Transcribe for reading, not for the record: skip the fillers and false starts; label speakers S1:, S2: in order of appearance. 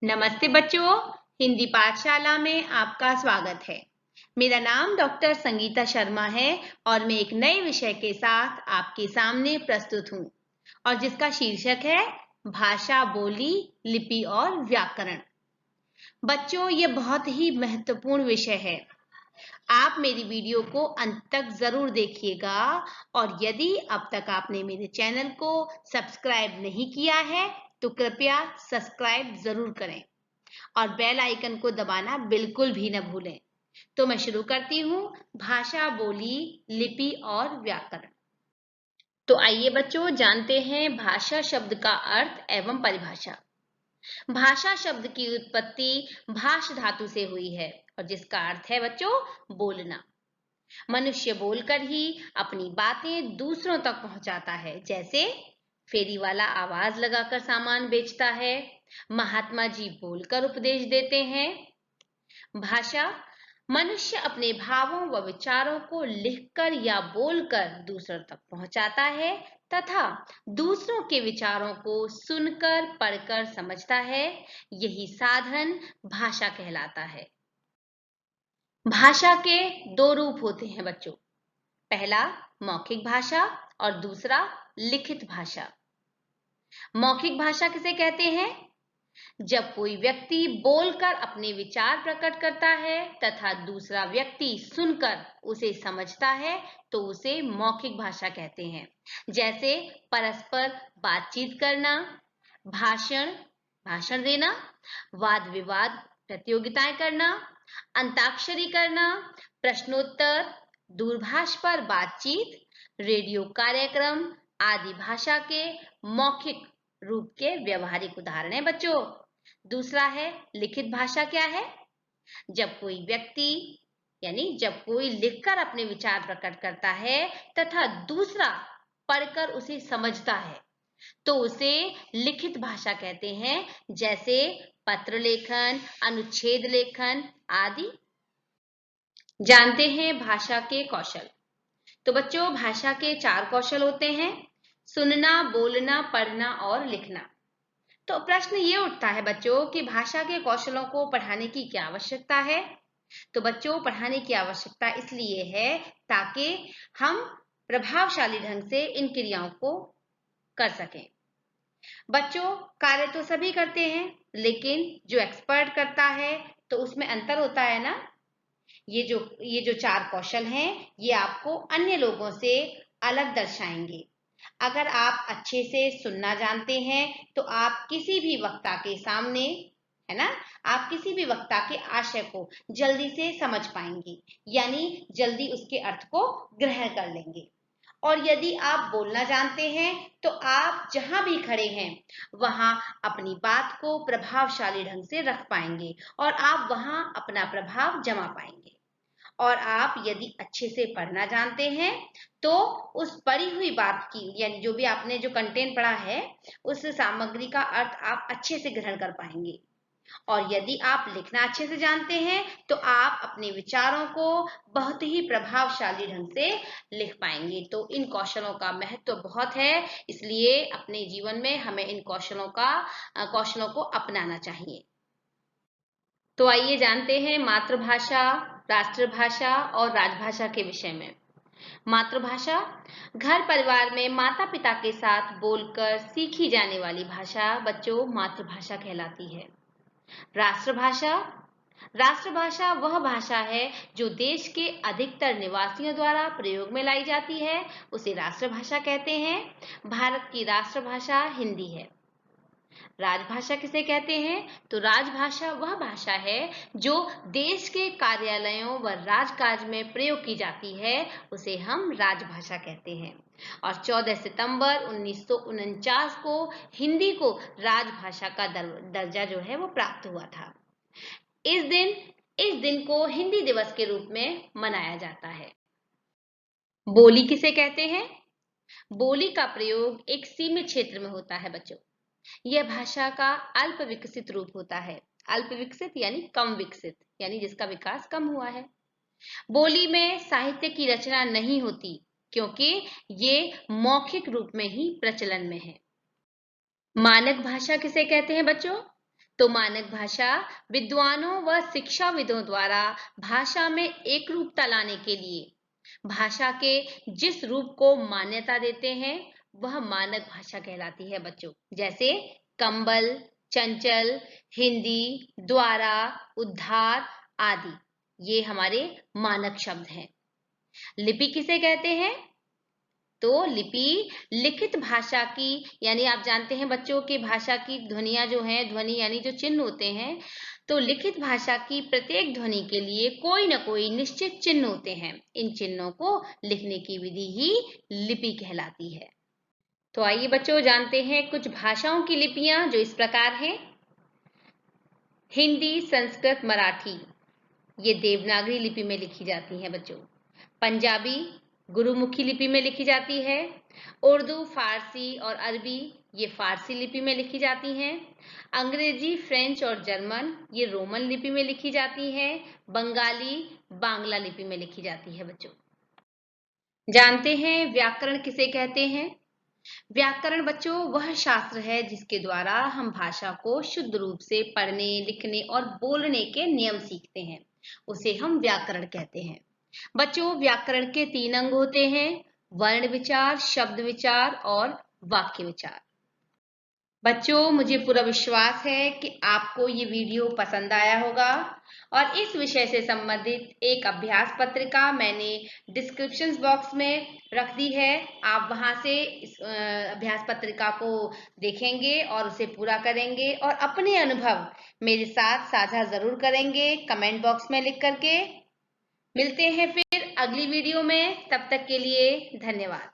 S1: नमस्ते बच्चों, हिंदी पाठशाला में आपका स्वागत है। मेरा नाम डॉक्टर संगीता शर्मा है और मैं एक नए विषय के साथ आपके सामने प्रस्तुत हूँ और जिसका शीर्षक है भाषा, बोली, लिपि और व्याकरण। बच्चों, ये बहुत ही महत्वपूर्ण विषय है। आप मेरी वीडियो को अंत तक जरूर देखिएगा और यदि अब तक आपने मेरे चैनल को सब्सक्राइब नहीं किया है तो कृपया सब्सक्राइब जरूर करें और बेल आइकन को दबाना बिल्कुल भी न भूलें। तो मैं शुरू करती हूँ भाषा, बोली, लिपि और व्याकरण। तो आइए बच्चों जानते हैं भाषा शब्द का अर्थ एवं परिभाषा। भाषा शब्द की उत्पत्ति भाष धातु से हुई है और जिसका अर्थ है बच्चों बोलना। मनुष्य बोलकर ही अपनी बातें दूसरों तक पहुंचाता है, जैसे फेरी वाला आवाज लगाकर सामान बेचता है, महात्मा जी बोलकर उपदेश देते हैं। भाषा मनुष्य अपने भावों व विचारों को लिखकर या बोलकर दूसरों तक पहुंचाता है तथा दूसरों के विचारों को सुनकर पढ़कर समझता है। यही साधन भाषा कहलाता है। भाषा के दो रूप होते हैं बच्चों, पहला मौखिक भाषा और दूसरा लिखित भाषा। मौखिक भाषा किसे कहते हैं? जब कोई व्यक्ति बोलकर अपने विचार प्रकट करता है तथा दूसरा व्यक्ति सुनकर उसे समझता है तो उसे मौखिक भाषा कहते हैं। जैसे परस्पर बातचीत करना, भाषण देना, वाद विवाद प्रतियोगिताएं करना, अंताक्षरी करना, प्रश्नोत्तर, दूरभाष पर बातचीत, रेडियो कार्यक्रम आदि भाषा के मौखिक रूप के व्यवहारिक उदाहरण है बच्चों। दूसरा है लिखित भाषा। क्या है? जब कोई व्यक्ति जब कोई लिखकर अपने विचार प्रकट करता है तथा दूसरा पढ़कर उसे समझता है तो उसे लिखित भाषा कहते हैं, जैसे पत्र लेखन, अनुच्छेद लेखन आदि। जानते हैं भाषा के कौशल। तो बच्चों भाषा के 4 कौशल होते हैं, सुनना, बोलना, पढ़ना और लिखना। तो प्रश्न ये उठता है बच्चों कि भाषा के कौशलों को पढ़ाने की क्या आवश्यकता है? तो बच्चों पढ़ाने की आवश्यकता इसलिए है ताकि हम प्रभावशाली ढंग से इन क्रियाओं को कर सकें। बच्चों कार्य तो सभी करते हैं, लेकिन जो एक्सपर्ट करता है तो उसमें अंतर होता है ना। ये जो 4 कौशल हैं ये आपको अन्य लोगों से अलग दर्शाएंगे। अगर आप अच्छे से सुनना जानते हैं तो आप किसी भी वक्ता के सामने, है ना, आप किसी भी वक्ता के आशय को जल्दी से समझ पाएंगे, यानी जल्दी उसके अर्थ को ग्रहण कर लेंगे। और यदि आप बोलना जानते हैं तो आप जहां भी खड़े हैं वहां अपनी बात को प्रभावशाली ढंग से रख पाएंगे और आप वहां अपना प्रभाव जमा पाएंगे। और आप यदि अच्छे से पढ़ना जानते हैं तो उस पढ़ी हुई बात की, यानी जो भी आपने जो कंटेंट पढ़ा है उस सामग्री का अर्थ आप अच्छे से ग्रहण कर पाएंगे। और यदि आप लिखना अच्छे से जानते हैं तो आप अपने विचारों को बहुत ही प्रभावशाली ढंग से लिख पाएंगे। तो इन कौशलों का महत्व बहुत है, इसलिए अपने जीवन में हमें इन कौशलों को अपनाना चाहिए। तो आइए जानते हैं मातृभाषा, राष्ट्रभाषा और राजभाषा के विषय में। मातृभाषा घर परिवार में माता पिता के साथ बोलकर सीखी जाने वाली भाषा बच्चों मातृभाषा कहलाती है। राष्ट्रभाषा राष्ट्रभाषा वह भाषा है जो देश के अधिकतर निवासियों द्वारा प्रयोग में लाई जाती है, उसे राष्ट्रभाषा कहते हैं। भारत की राष्ट्रभाषा हिंदी है। राजभाषा किसे कहते हैं? तो राजभाषा वह भाषा है जो देश के कार्यालयों व राजकाज में प्रयोग की जाती है, उसे हम राजभाषा कहते हैं। और 14 सितंबर 1949 को हिंदी को राजभाषा का दर्जा जो है वो प्राप्त हुआ था। इस दिन को हिंदी दिवस के रूप में मनाया जाता है। बोली किसे कहते हैं? बोली का प्रयोग एक सीमित क्षेत्र में होता है बच्चों। यह भाषा का अल्प विकसित रूप होता है। अल्प विकसित यानी कम विकसित, यानी जिसका विकास कम हुआ है। बोली में साहित्य की रचना नहीं होती क्योंकि ये मौखिक रूप में ही प्रचलन में है। मानक भाषा किसे कहते हैं बच्चों? तो मानक भाषा विद्वानों व शिक्षाविदों द्वारा भाषा में एक रूपता लाने के लिए भाषा के जिस रूप को मान्यता देते हैं वह मानक भाषा कहलाती है बच्चों। जैसे कंबल, चंचल, हिंदी, द्वारा, उद्धार आदि ये हमारे मानक शब्द हैं। लिपि किसे कहते हैं? तो लिपि लिखित भाषा की, यानी आप जानते हैं बच्चों की भाषा की ध्वनियां जो हैं, ध्वनि यानी जो चिन्ह होते हैं, तो लिखित भाषा की प्रत्येक ध्वनि के लिए कोई न कोई निश्चित चिन्ह होते हैं। इन चिन्हों को लिखने की विधि ही लिपि कहलाती है। तो आइए बच्चों जानते हैं कुछ भाषाओं की लिपियां जो इस प्रकार हैं। हिंदी, संस्कृत, मराठी ये देवनागरी लिपि में लिखी जाती हैं बच्चों। पंजाबी गुरुमुखी लिपि में लिखी जाती है। उर्दू, फारसी और अरबी ये फारसी लिपि में लिखी जाती हैं। अंग्रेजी, फ्रेंच और जर्मन ये रोमन लिपि में लिखी जाती हैं। बंगाली बांग्ला लिपि में लिखी जाती है बच्चों। जानते हैं व्याकरण किसे कहते हैं? व्याकरण बच्चों वह शास्त्र है जिसके द्वारा हम भाषा को शुद्ध रूप से पढ़ने, लिखने और बोलने के नियम सीखते हैं, उसे हम व्याकरण कहते हैं। बच्चों व्याकरण के 3 अंग होते हैं, वर्ण विचार, शब्द विचार और वाक्य विचार। बच्चों मुझे पूरा विश्वास है कि आपको ये वीडियो पसंद आया होगा और इस विषय से संबंधित एक अभ्यास पत्रिका मैंने डिस्क्रिप्शन बॉक्स में रख दी है। आप वहां से इस अभ्यास पत्रिका को देखेंगे और उसे पूरा करेंगे और अपने अनुभव मेरे साथ साझा जरूर करेंगे कमेंट बॉक्स में लिख करके। मिलते हैं फिर अगली वीडियो में, तब तक के लिए धन्यवाद।